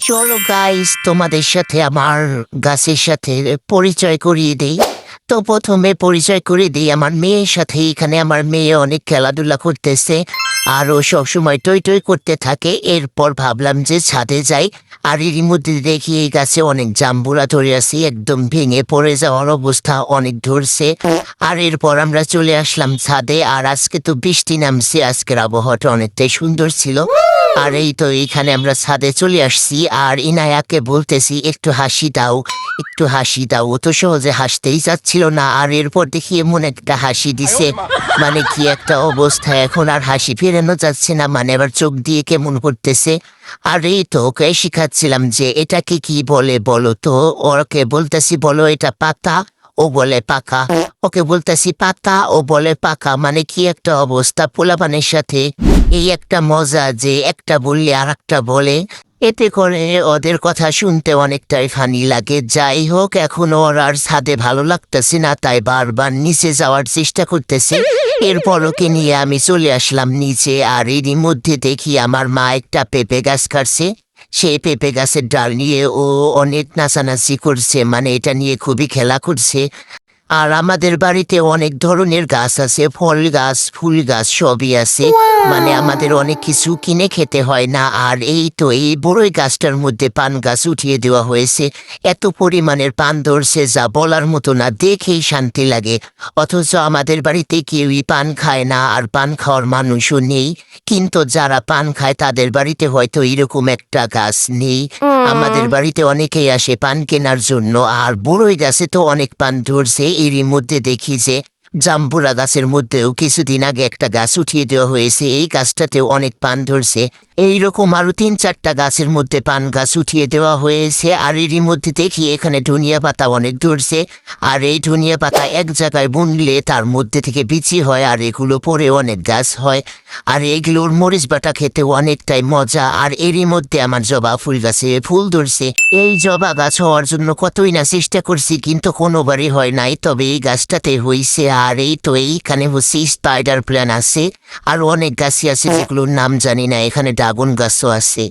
চলো গাইস, তোমাদের সাথে আমার গাছের সাথে পরিচয় করিয়ে দেই। তো প্রথমে পরিচয় করিয়ে দিই আমার মেয়ের সাথে। এখানে আমার মেয়ে অনেক খেলাধুলা করতেছে আর ও সবসময় টই টই করতে থাকে। এরপর ভাবলাম যে ছাদে যাই, আর এরই মধ্যে দেখি এই গাছে অনেক জাম্বুরা ধরে আছে, একদম ভেঙে পড়ে যাওয়ার অবস্থা, অনেক ধরছে। আর এরপর আমরা চলে আসলাম ছাদে। আর আজকে তো বৃষ্টি নামছে, আজকের আবহাওয়াটা অনেকটাই সুন্দর ছিল। আর এই তো এইখানে আমরা ছাদে চলে আসছি, আর ইনায়াকে বলতেছি একটু হাসি দাও, একটু হাসি দাও। ও তো সহজে হাসতেই চাচ্ছিল না, আর এরপর দেখি এমন একটা হাসি দিছে, মানে কি একটা অবস্থা, এখন আর হাসি ফেরানো যাচ্ছে না, মানে আবার চোখ দিয়ে কেমন করতেছে। আর এই তো ওকে শিখাচ্ছিলাম যে এটাকে কি বলে বলো তো। ওকে বলতেছি বলো এটা পাতা, ও বলে পাকা। ওকে বলতেছি পাতা, ও বলে পাকা, মানে কি একটা অবস্থা। পোলাপানের সাথে এই একটা মজা যে একটা বললে আর একটা বলে, এতে করে ওদের কথা শুনতে অনেকটাই ফানি লাগে। যাই হোক, এখন ওর আর ছাদে ভালো লাগতেছে না, তাই বারবার নিচে যাওয়ার চেষ্টা করতেছে। এরপর ওকে নিয়ে আমি চলে আসলাম নিচে, আর এরই মধ্যে দেখি আমার মা একটা পেঁপে গাছ কাটছে। সেই পেঁপে গাছের ডাল নিয়ে ও অনেক নাচানাচি করছে, মানে এটা নিয়ে খুবই খেলা করছে। আর আমাদের বাড়িতে অনেক ধরনের গাছ আছে, ফল গাছ, ফুল গাছ সবই আছে, মানে আমাদের অনেক কিছু কিনে খেতে হয় না। আর এই তো এই বড়ই গাছটার মধ্যে পান গাছ উঠিয়ে দেওয়া হয়েছে। এত পরিমাণের পান ধরছে যা বলার মতো না, দেখেই শান্তি লাগে। অথচ আমাদের বাড়িতে কেউই পান খায় না, আর পান খাওয়ার মানুষও নেই। কিন্তু যারা পান খায় তাদের বাড়িতে হয়তো এরকম একটা গাছ নেই। আমাদের বাড়িতে অনেকেই আসে পান কেনার জন্য। আর বড়ই গাছে তো অনেক পান ধরছে। এরই মধ্যে দেখি যে জাম্বুরা গাছের মধ্যেও কিছুদিন আগে একটা গাছ উঠিয়ে দেওয়া হয়েছে, এই গাছটাতেও অনেক পান ধরছে। এইরকম আরো 3-4টা গাছের মধ্যে পান গাছ উঠিয়ে দেওয়া হয়েছে। আর এরই মধ্যে দেখি এখানে ধনিয়া পাতা অনেক ধরছে। আর এই ধনিয়া পাতা এক জায়গায় বুনলে তার মধ্যে থেকে বিচি হয়, আর এগুলো পরে অনেক গাছ হয়। আর এগুলোর মরিচ বাটা খেতে অনেকটাই মজা। আর এরই মধ্যে আমার জবা ফুল গাছে ফুল ধরছে। এই জবা গাছ হওয়ার জন্য কতই না চেষ্টা করছি, কিন্তু কোনোবারই হয় নাই, তবে এই গাছটাতে হয়েছে। আর এই তো এইখানে হচ্ছে স্পাইডার প্ল্যান্ট আছে, আর অনেক গাছই আছে যেগুলোর নাম জানি না। এখানে ড্রাগন গাছও আছে।